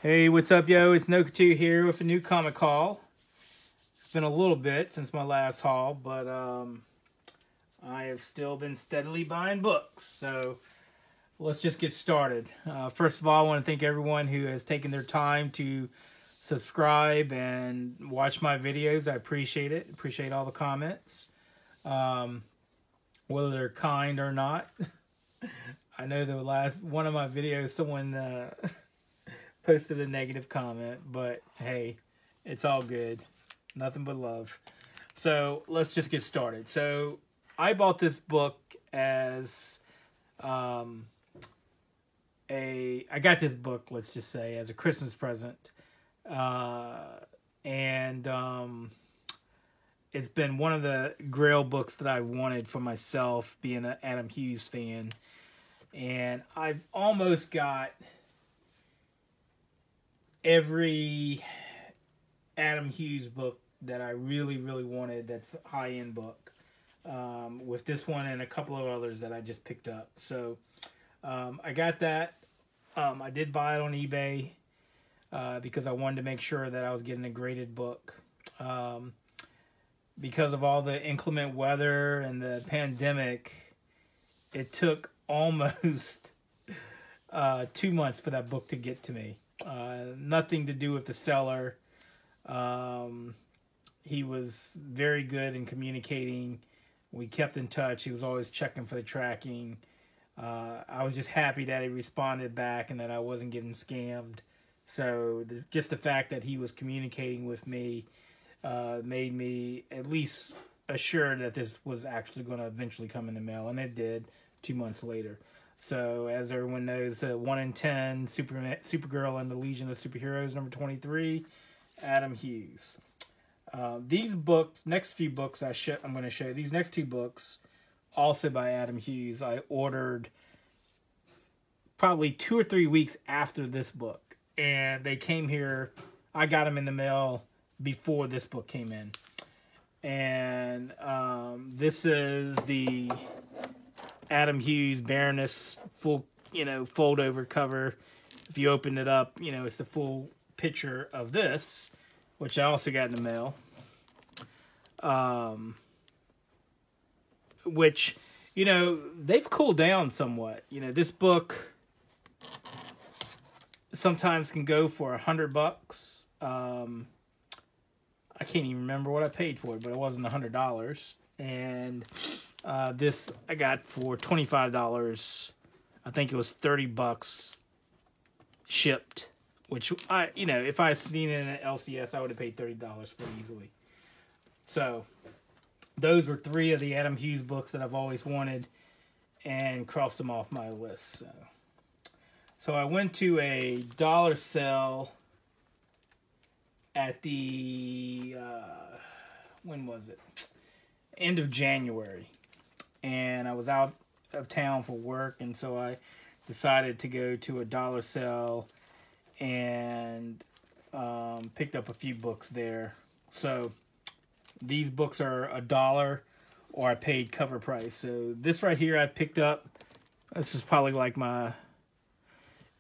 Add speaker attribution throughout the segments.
Speaker 1: Hey, what's up, yo? It's Nokutu here with a new comic haul. It's been a little bit since my last haul, but I have still been steadily buying books. So let's just get started. First of all, I want to thank everyone who has taken their time to subscribe and watch my videos. I appreciate it. Appreciate all the comments, whether they're kind or not. I know the last one of my videos, someone posted a negative comment, but hey, it's all good. Nothing but love. So let's just get started. So I bought this book as I got this book, let's just say, as a Christmas present. And it's been one of the Grail books that I wanted for myself, being an Adam Hughes fan. And I've almost got every Adam Hughes book that I really, really wanted that's a high-end book. With this one and a couple of others that I just picked up. So I got that. I did buy it on eBay because I wanted to make sure that I was getting a graded book. Because of all the inclement weather and the pandemic, it took almost 2 months for that book to get to me. Nothing to do with the seller. He was very good in communicating. We kept in touch. He was always checking for the tracking. I was just happy that he responded back and that I wasn't getting scammed. So just the fact that he was communicating with me made me at least assured that this was actually going to eventually come in the mail. And it did 2 months later. So, as everyone knows, the 1 in 10 Supergirl and the Legion of Superheroes, number 23, Adam Hughes. These books, next few books I'm going to show you, these next two books, also by Adam Hughes, I ordered probably 2 or 3 weeks after this book. And they came here, I got them in the mail before this book came in. And this is the Adam Hughes Baroness full, fold over cover. If you open it up, it's the full picture of this, which I also got in the mail. Which, they've cooled down somewhat. This book sometimes can go for $100. I can't even remember what I paid for it, but it wasn't $100. And this I got for $25. I think it was $30 shipped, which if I had seen it in an LCS, I would have paid $30 for it easily. So those were 3 of the Adam Hughes books that I've always wanted and crossed them off my list. So I went to a dollar sale at the when was it? End of January. And I was out of town for work, and so I decided to go to a dollar sale and picked up a few books there. So these books are $1, or I paid cover price. So this right here I picked up. This is probably like my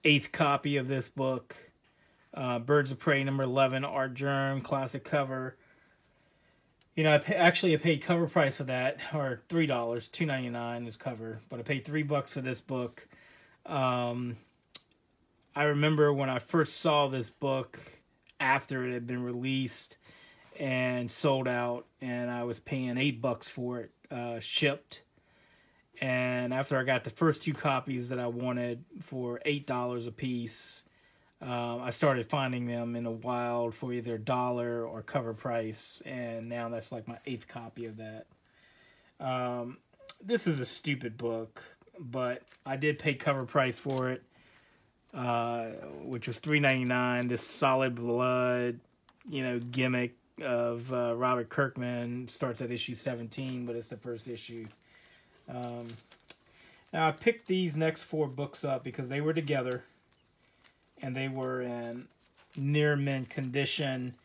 Speaker 1: 8th copy of this book. Birds of Prey number 11, Artgerm, classic cover. I paid cover price for that, or $3, $2.99 is cover, but I paid $3 for this book. I remember when I first saw this book after it had been released and sold out, and I was paying $8 for it, shipped. And after I got the first 2 copies that I wanted for $8 a piece, I started finding them in the wild for either $1 or cover price, and now that's like my 8th copy of that. This is a stupid book, but I did pay cover price for it, which was $3.99. This Solid Blood, gimmick of Robert Kirkman starts at issue 17, but it's the first issue. Now I picked these next 4 books up because they were together. And they were in near mint condition.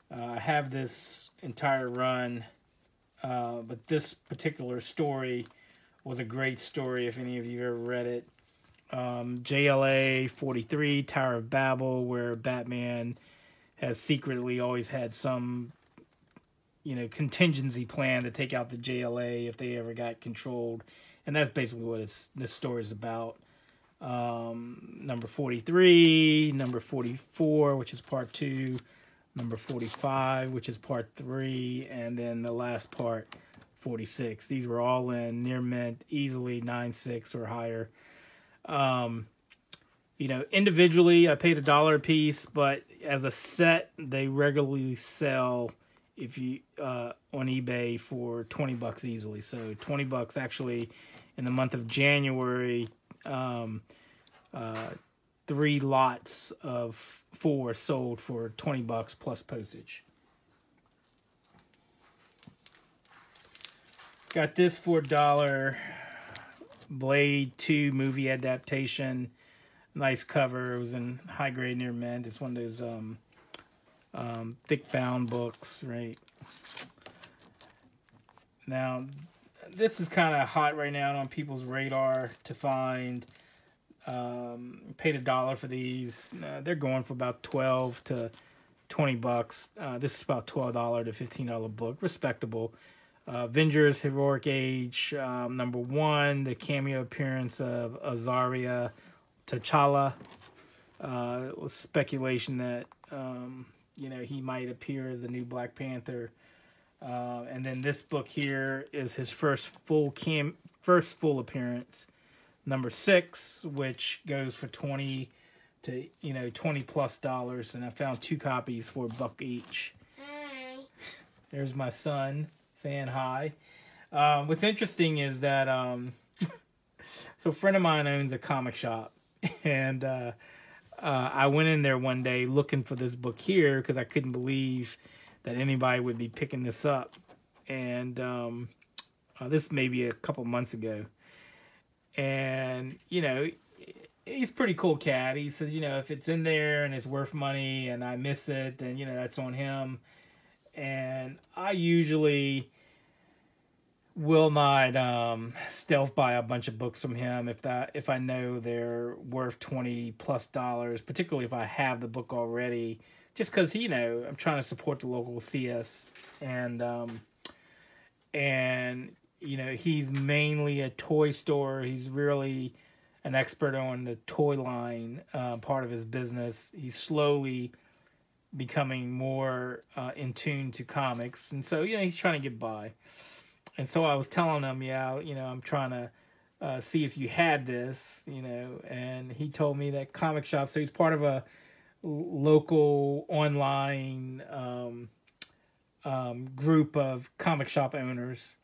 Speaker 1: I have this entire run, but this particular story was a great story if any of you ever read it. JLA 43, Tower of Babel, where Batman has secretly always had some, contingency plan to take out the JLA if they ever got controlled. And that's basically what this story is about. Number 43, number 44, which is part 2, number 45, which is part 3, and then the last part, 46. These were all in near mint, easily 9.6 or higher. Individually, I paid $1 a piece, but as a set, they regularly sell if you on eBay for $20 easily. So $20 actually in the month of January. 3 lots of 4 sold for $20 plus postage. Got this for $1. Blade 2 movie adaptation. Nice cover. It was in high grade near mint. It's one of those thick bound books, right? Now, this is kind of hot right now on people's radar to find. Paid $1 for these. They're going for about $12 to $20. This is about $12 to $15 book, respectable. Avengers Heroic Age, number 1, the cameo appearance of Azaria T'Challa. Was speculation that he might appear as the new Black Panther. And then this book here is his first full appearance. Number 6, which goes for $20 to $20 plus, and I found 2 copies for $1 each. Hi. There's my son saying hi. What's interesting is that so a friend of mine owns a comic shop, and I went in there one day looking for this book here because I couldn't believe that anybody would be picking this up, and this may be a couple months ago. And, he's a pretty cool cat. He says, if it's in there and it's worth money and I miss it, then, that's on him. And I usually will not stealth buy a bunch of books from him if I know they're worth $20 plus, particularly if I have the book already, just because, I'm trying to support the local CS. And he's mainly a toy store. He's really an expert on the toy line part of his business. He's slowly becoming more in tune to comics. And so, he's trying to get by. And so I was telling him, I'm trying to see if you had this, and he told me that comic shop. So he's part of a local online group of comic shop owners.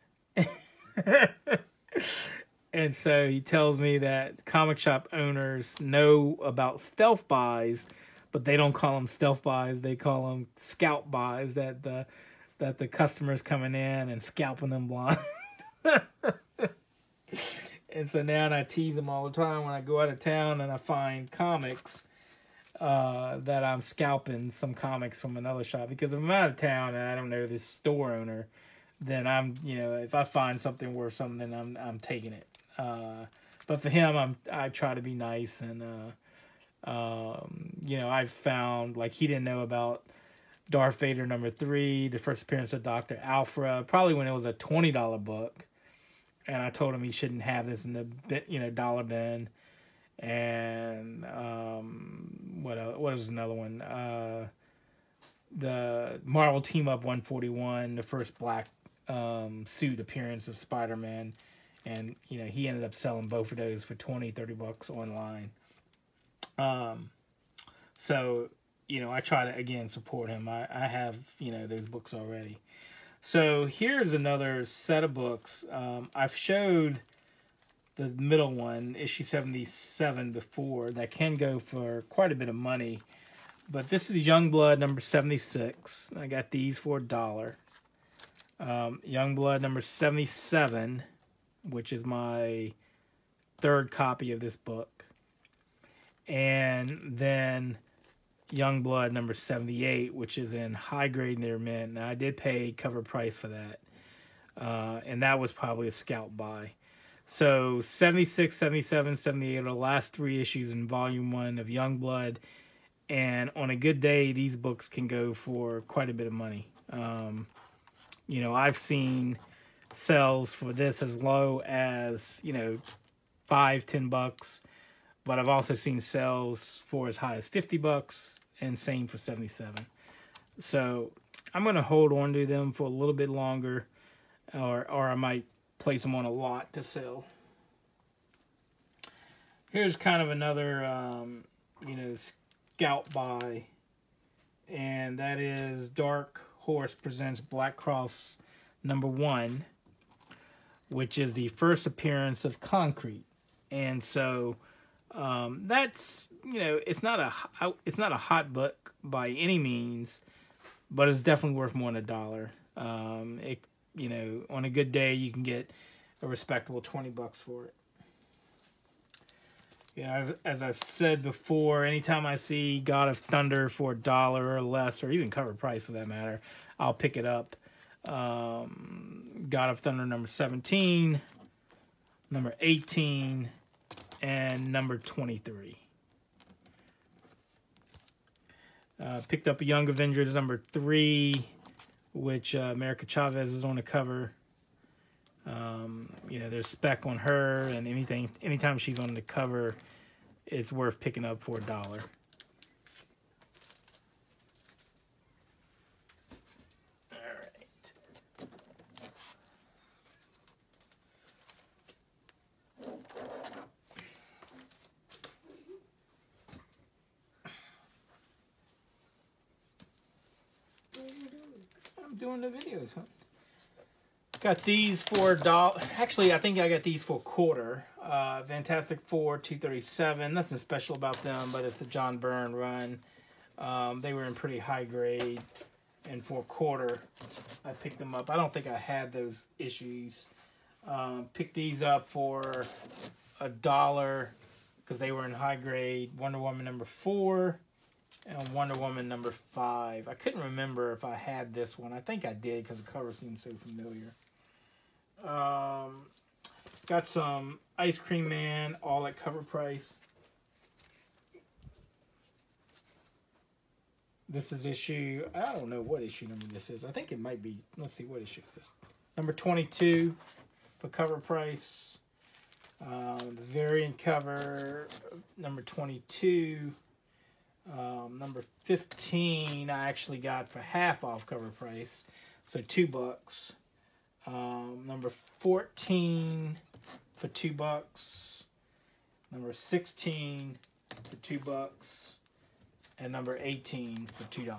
Speaker 1: And so he tells me that comic shop owners know about stealth buys, but they don't call them stealth buys. They call them scalp buys, that the customer's coming in and scalping them blind. And so now I tease them all the time when I go out of town and I find comics that I'm scalping some comics from another shop, because if I'm out of town and I don't know this store owner, then I'm, if I find something worth something, then I'm taking it. But for him, I try to be nice, and I've found, like, he didn't know about Darth Vader number 3, the first appearance of Dr. Alfra, probably when it was a $20 book, and I told him he shouldn't have this in the dollar bin. And what is another one? The Marvel Team Up 141, the first black suit appearance of Spider-Man, and he ended up selling both of those for $20-$30 online. So I try to again support him. I have those books already. So here's another set of books. I've showed the middle one, issue 77, before, that can go for quite a bit of money. But this is Youngblood number 76. I got these for $1. Youngblood number 77, which is my third copy of this book. And then Youngblood number 78, which is in high grade near mint. Now, I did pay cover price for that. And that was probably a scalp buy. So 76, 77, 78 are the last three issues in volume 1 of Youngblood. And on a good day, these books can go for quite a bit of money. I've seen sales for this as low as, $5-10, but I've also seen sales for as high as $50 and same for 77. So I'm going to hold on to them for a little bit longer, or I might place them on a lot to sell. Here's kind of another, scout buy, and that is Dark Horse presents Black Cross #1, which is the first appearance of Concrete. And so that's, it's not a hot book by any means, but it's definitely worth more than $1. On a good day you can get a respectable $20 for it. As I've said before, anytime I see God of Thunder for $1 or less, or even cover price for that matter, I'll pick it up. God of Thunder number 17, number 18, and number 23. Picked up a Young Avengers number 3, which America Chavez is on the cover. There's spec on her, and anytime she's on the cover, it's worth picking up for $1. All right. I'm doing the videos, huh? Got these for $1. Actually, I think I got these for a quarter. Fantastic Four 237. Nothing special about them, but it's the John Byrne run. They were in pretty high grade, and for a quarter, I picked them up. I don't think I had those issues. Picked these up for $1 because they were in high grade. Wonder Woman number 4 and Wonder Woman number 5. I couldn't remember if I had this one. I think I did because the cover seemed so familiar. Got some Ice Cream Man, all at cover price. This is issue, I don't know what issue number this is. I think it might be, let's see what issue this is. Number 22 for cover price. The variant cover, number 22. Number 15 I actually got for half off cover price, so $2. Number 14 for $2. Number 16 for $2. And number 18 for $2.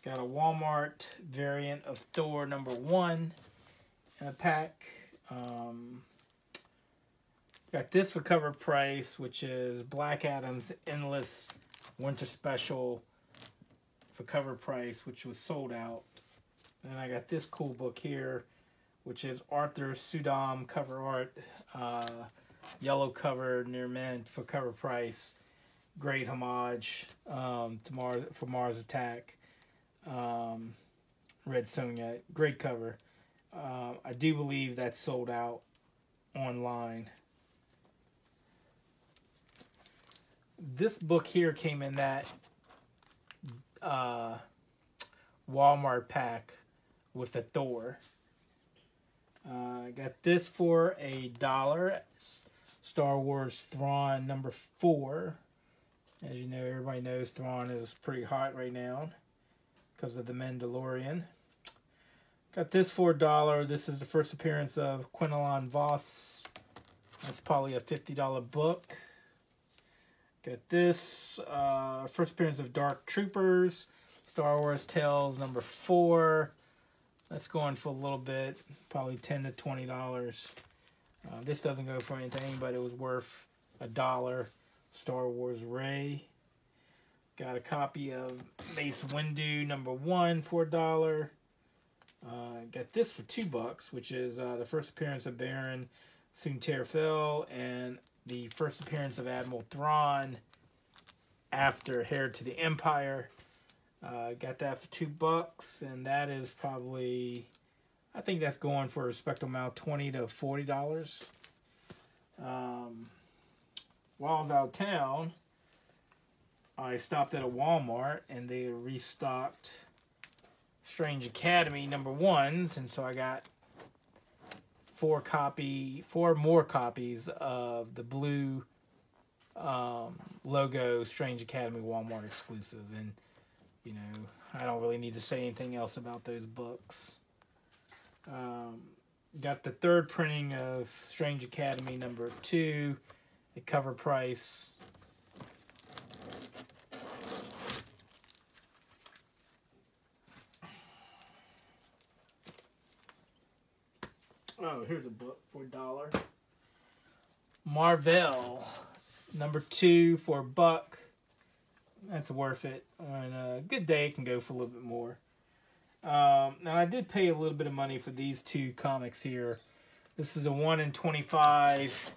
Speaker 1: Got a Walmart variant of Thor number 1 in a pack. Got this for cover price, which is Black Adam's Endless Winter Special for cover price, which was sold out. And I got this cool book here, which is Arthur Sudam cover art, yellow cover near mint for cover price. Great homage for Mars Attack. Red Sonja, great cover. I do believe that's sold out online. This book here came in that Walmart pack with a Thor. I got this for $1. Star Wars Thrawn number 4. As you know, everybody knows Thrawn is pretty hot right now because of the Mandalorian. Got this for $1. This is the first appearance of Quinlan Vos. That's probably a $50 book. Got this, first appearance of Dark Troopers, Star Wars Tales number 4. That's going for a little bit, probably $10 to $20. This doesn't go for anything, but it was worth $1. Star Wars Rey. Got a copy of Mace Windu number 1 for $1. Got this for $2, which is the first appearance of Baron Soontir and the first appearance of Admiral Thrawn after Heir to the Empire. Got that for $2, and that is probably I think that's going for a respectable amount, $20 to $40. While I was out of town, I stopped at a Walmart and they restocked Strange Academy #1s, and so I got four more copies of the blue logo Strange Academy Walmart exclusive. And you know, I don't really need to say anything else about those books. Got the third printing of Strange Academy #2 at cover price. Oh, here's a book for $1. Marvel #2 for $1. That's worth it. On a good day, it can go for a little bit more. Now, I did pay a little bit of money for these two comics here. This is a 1 in 25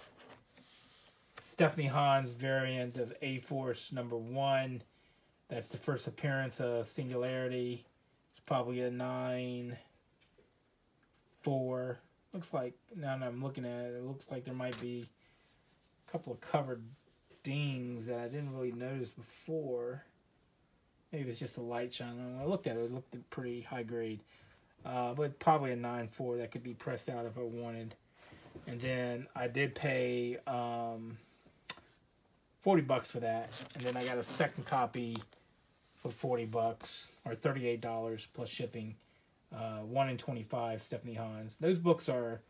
Speaker 1: Stephanie Hans variant of A-Force #1. That's the first appearance of Singularity. It's probably a 9/4. Looks like, now that I'm looking at it, it looks like there might be a couple of covered dings that I didn't really notice before. Maybe it's just a light shine. When I looked at it, it looked pretty high grade. But probably a 9/4 that could be pressed out if I wanted. And then I did pay $40 for that. And then I got a second copy for $40 or $38 plus shipping. 1 in 25 Stephanie Hans. Those books are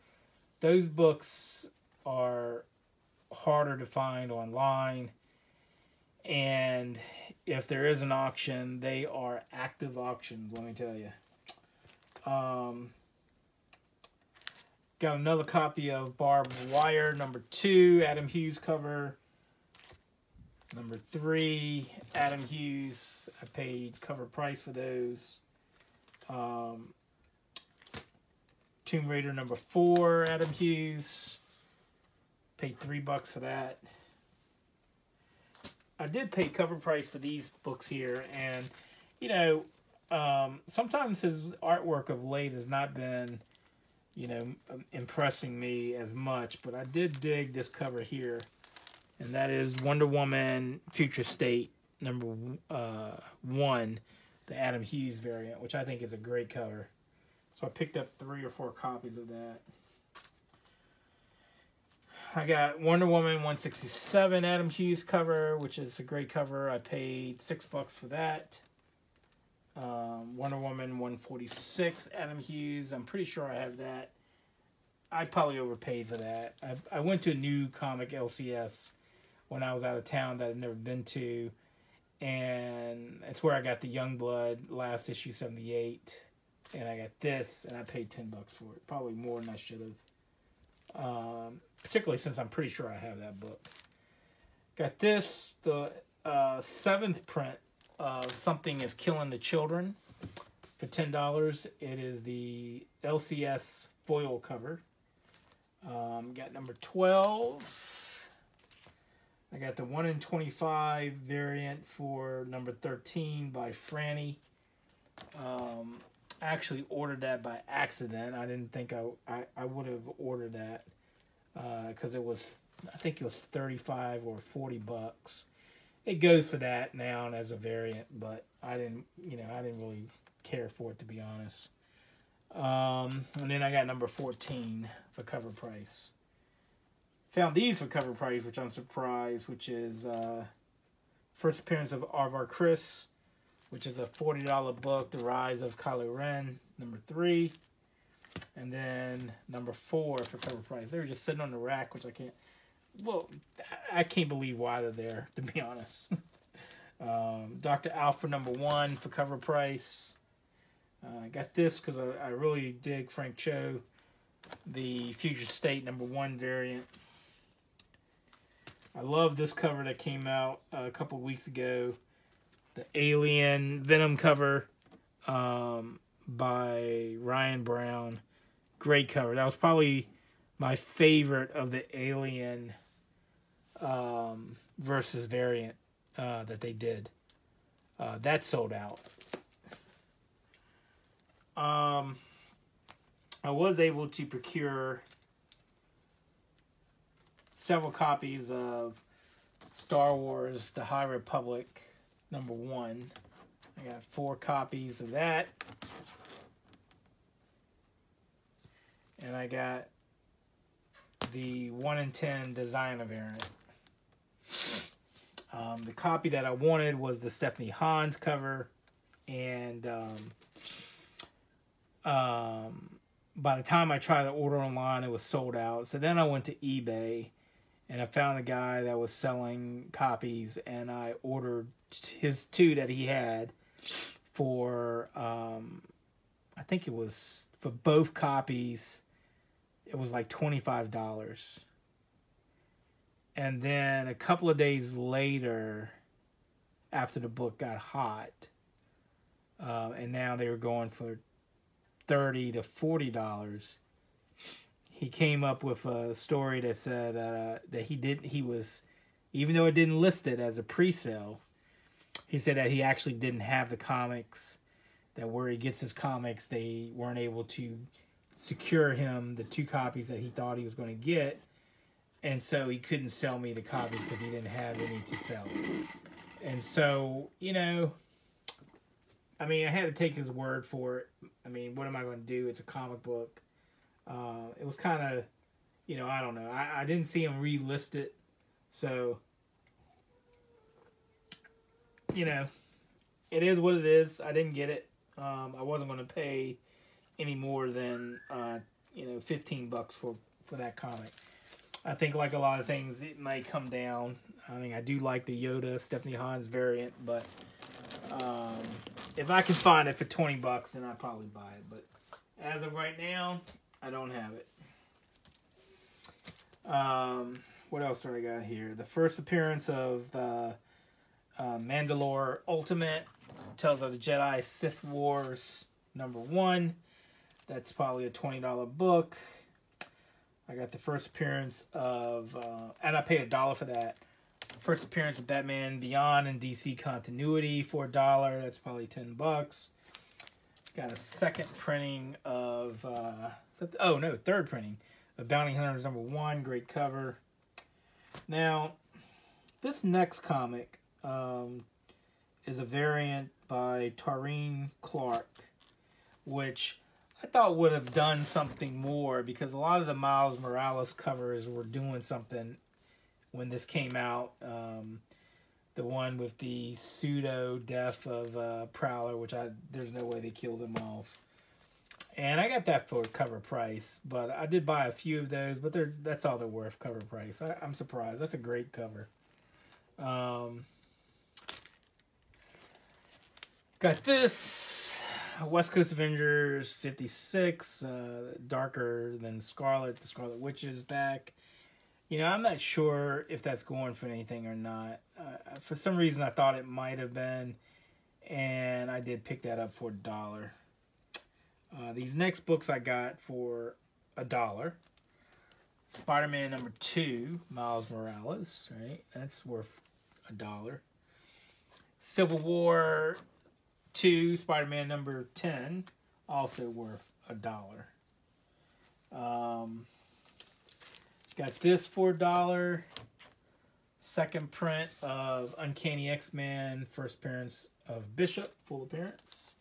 Speaker 1: harder to find online, and if there is an auction, they are active auctions, let me tell you. Got another copy of Barbed Wire #2, Adam Hughes cover. #3, Adam Hughes. I paid cover price for those. Tomb Raider #4, Adam Hughes. Paid $3 for that. I did pay cover price for these books here, and you know, sometimes his artwork of late has not been, you know, impressing me as much, but I did dig this cover here, and that is Wonder Woman Future State #1, the Adam Hughes variant, which I think is a great cover. So I picked up 3 or 4 copies of that. I got Wonder Woman 167 Adam Hughes cover, which is a great cover. I paid $6 for that. Wonder Woman 146 Adam Hughes. I'm pretty sure I have that. I probably overpaid for that. I went to a new comic LCS when I was out of town that I'd never been to, and it's where I got the Youngblood last issue 78, and I got this, and I paid $10 for it. Probably more than I should have. Particularly since I'm pretty sure I have that book. Got this, the 7th print of Something is Killing the Children for $10. It is the LCS foil cover. Got #12. I got the 1 in 25 variant for #13 by Franny. I actually ordered that by accident. I didn't think I would have ordered that because I think it was 35 or $40. It goes for that now and as a variant, but I didn't really care for it, to be honest. And then I got #14 for cover price. Found these for cover price, which I'm surprised, which is first appearance of Arvar Chris, which is a $40 book, The Rise of Kylo Ren, #3. And then #4 for cover price. They were just sitting on the rack, which I can't believe why they're there, to be honest. Dr. Alpha #1 for cover price. I got this because I really dig Frank Cho, the Future State #1 variant. I love this cover that came out a couple weeks ago. The Alien Venom cover by Ryan Brown. Great cover. That was probably my favorite of the Alien versus variant that they did. That sold out. I was able to procure several copies of Star Wars The High Republic #1. I got 4 copies of that. And I got the 1 in 10 designer variant. The copy that I wanted was the Stephanie Hans cover. And by the time I tried to order online, it was sold out. So then I went to eBay. And I found a guy that was selling copies, and I ordered his 2 that he had for, I think it was, for both copies, it was like $25. And then a couple of days later, after the book got hot, and now they were going for $30 to $40, he came up with a story that said that he was, even though it didn't list it as a pre-sale, he said that he actually didn't have the comics, that where he gets his comics, they weren't able to secure him the 2 copies that he thought he was going to get, and so he couldn't sell me the copies because he didn't have any to sell. And so, you know, I mean, I had to take his word for it. I mean, what am I going to do? It's a comic book. It was kind of, you know, I don't know. I didn't see him relist it. So, you know, it is what it is. I didn't get it. I wasn't going to pay any more than, you know, $15 for that comic. I think like a lot of things, it may come down. I mean, I do like the Yoda Stephanie Hans variant, but if I can find it for $20, then I'd probably buy it. But as of right now, I don't have it. What else do I got here? The first appearance of the Mandalore Ultimate, Tales of the Jedi Sith Wars #1. That's probably a $20 book. I got the first appearance of, and I paid $1 for that. First appearance of Batman Beyond in DC Continuity for $1. That's probably $10. Got a second printing of, third printing of Bounty Hunters #1. Great cover. Now, this next comic is a variant by Taurean Clark, which I thought would have done something more, because a lot of the Miles Morales covers were doing something when this came out. The one with the pseudo death of Prowler, which there's no way they killed him off. And I got that for cover price, but I did buy a few of those, but that's all they're worth, cover price. I'm surprised. That's a great cover. Got this West Coast Avengers 56, Darker Than Scarlet. The Scarlet Witch is back. You know, I'm not sure if that's going for anything or not. For some reason, I thought it might have been, and I did pick that up for $1. These next books I got for $1. Spider-Man #2, Miles Morales, right? That's worth $1. Civil War 2, Spider-Man #10, also worth $1. Got this for $1. Second print of Uncanny X-Men, first appearance of Bishop, full appearance.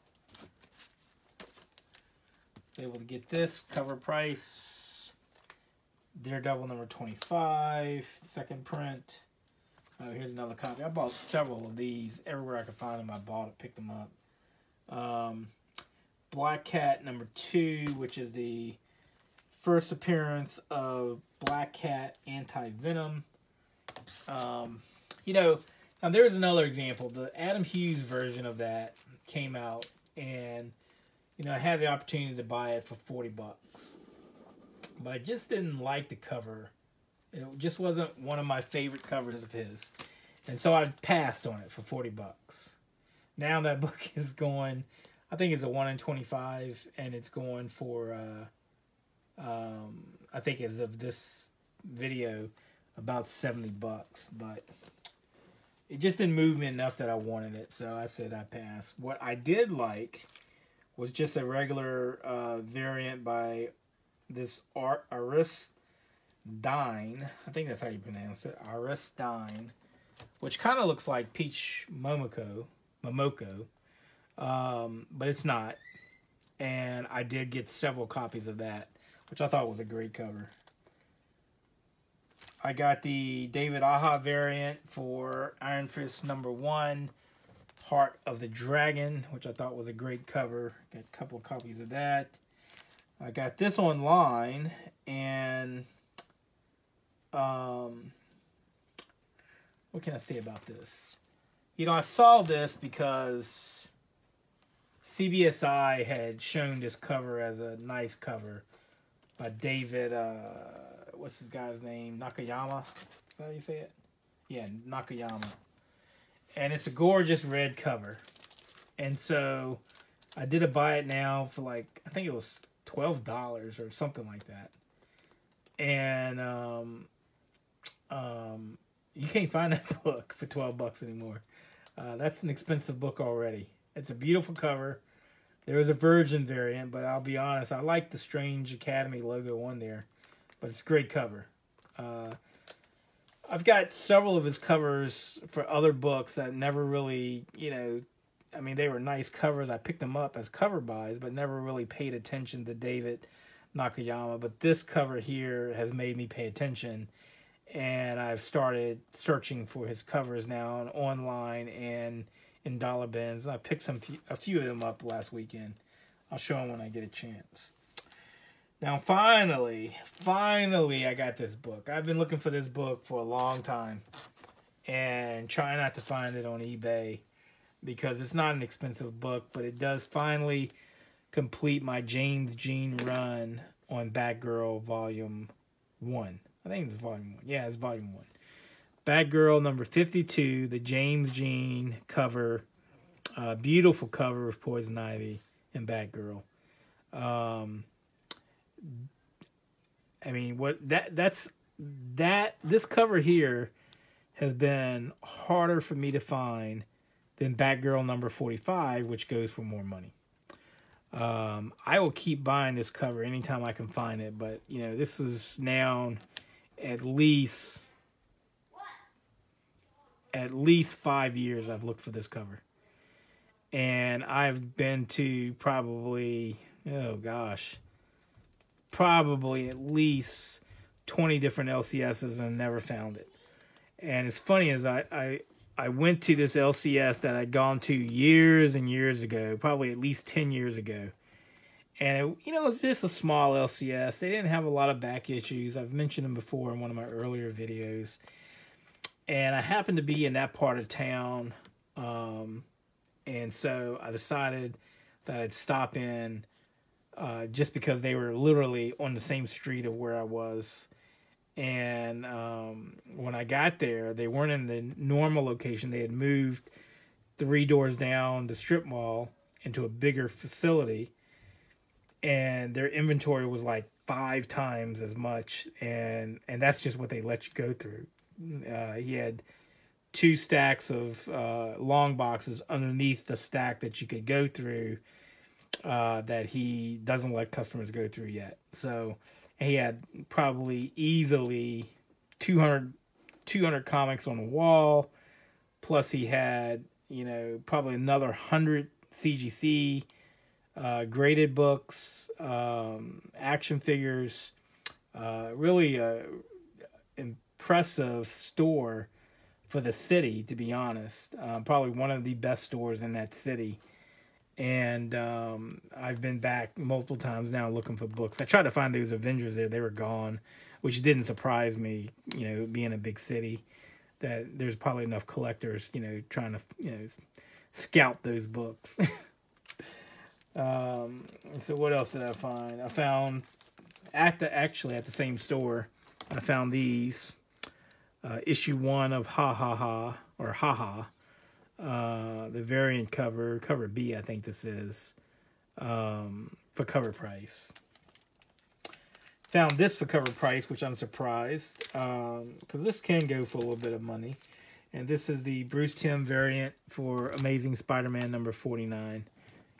Speaker 1: Able to get this, cover price. Daredevil #25, second print. Here's another copy. I bought several of these. Everywhere I could find them, I bought it, picked them up. Black Cat #2, which is the first appearance of Black Cat Anti-Venom. You know, now there's another example. The Adam Hughes version of that came out, and you know, I had the opportunity to buy it for $40, but I just didn't like the cover. It just wasn't one of my favorite covers of his, and so I passed on it for $40. Now that book is going, I think it's a 1 in 25, and it's going for, I think as of this video, about $70, but it just didn't move me enough that I wanted it, so I said I passed. What I did like was just a regular variant by this Aristine. I think that's how you pronounce it. Aristine, which kind of looks like Peach Momoko, but it's not. And I did get several copies of that, which I thought was a great cover. I got the David Aja variant for Iron Fist #1, Heart of the Dragon, which I thought was a great cover. Got a couple of copies of that. I got this online, and what can I say about this? You know, I saw this because CBSI had shown this cover as a nice cover by David, what's this guy's name? Nakayama? Is that how you say it? Yeah, Nakayama. And it's a gorgeous red cover. And so I did a buy it now for like, I think it was $12 or something like that. And you can't find that book for $12 anymore. That's an expensive book already. It's a beautiful cover. There is a Virgin variant, but I'll be honest, I like the Strange Academy logo on there. But it's a great cover. I've got several of his covers for other books that never really, you know, I mean, they were nice covers. I picked them up as cover buys, but never really paid attention to David Nakayama. But this cover here has made me pay attention. And I've started searching for his covers now online and in dollar bins. I picked a few of them up last weekend. I'll show them when I get a chance. Now, finally, I got this book. I've been looking for this book for a long time and trying not to find it on eBay because it's not an expensive book, but it does finally complete my James Jean run on Batgirl Volume 1. I think it's Volume 1. Yeah, it's Volume 1. Batgirl number 52, the James Jean cover. Beautiful cover of Poison Ivy and Batgirl. I mean, this cover here has been harder for me to find than Batgirl number 45, which goes for more money. I will keep buying this cover anytime I can find it, but you know, this is now at least 5 years I've looked for this cover. And I've been to probably at least 20 different LCSs and never found it. And it's funny as I went to this LCS that I'd gone to years and years ago, probably at least 10 years ago. And it was just a small LCS. They didn't have a lot of back issues. I've mentioned them before in one of my earlier videos. And I happened to be in that part of town. And so I decided that I'd stop in just because they were literally on the same street of where I was. And when I got there, they weren't in the normal location. They had moved 3 doors down the strip mall into a bigger facility. And their inventory was like 5 times as much. And that's just what they let you go through. He had 2 stacks of long boxes underneath the stack that you could go through that he doesn't let customers go through yet. So he had probably easily 200 comics on the wall. Plus he had, probably another 100 CGC graded books, action figures, really impressive store for the city, to be honest. Probably one of the best stores in that city. And I've been back multiple times now looking for books. I tried to find those Avengers there. They were gone, which didn't surprise me, being a big city, that there's probably enough collectors, trying to, scout those books. So what else did I find? I found at the same store, I found these issue 1 of Ha Ha Ha, or Ha Ha. The variant cover B, I think this is, for cover price. Found this for cover price, which I'm surprised, because this can go for a little bit of money. And this is the Bruce Timm variant for Amazing Spider-Man number 49.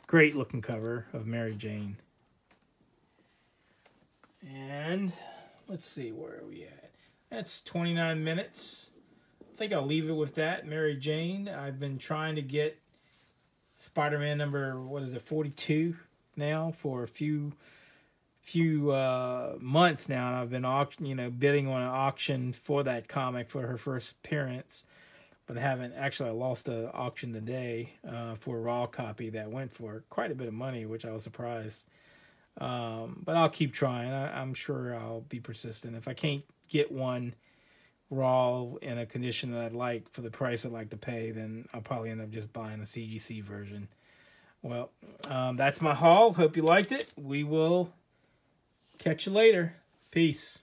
Speaker 1: Great looking cover of Mary Jane. And let's see, where are we at? That's 29 minutes. I think I'll leave it with that. Mary Jane. I've been trying to get Spider-Man number, 42 now for a few months now, and I've been bidding on an auction for that comic for her first appearance, but I haven't. Actually, I lost an auction today for a raw copy that went for quite a bit of money, which I was surprised. But I'll keep trying. I'm sure I'll be persistent. If I can't get one raw in a condition that I'd like for the price I'd like to pay, then I'll probably end up just buying a CGC version. Well, that's my haul. Hope you liked it. We will catch you later. Peace.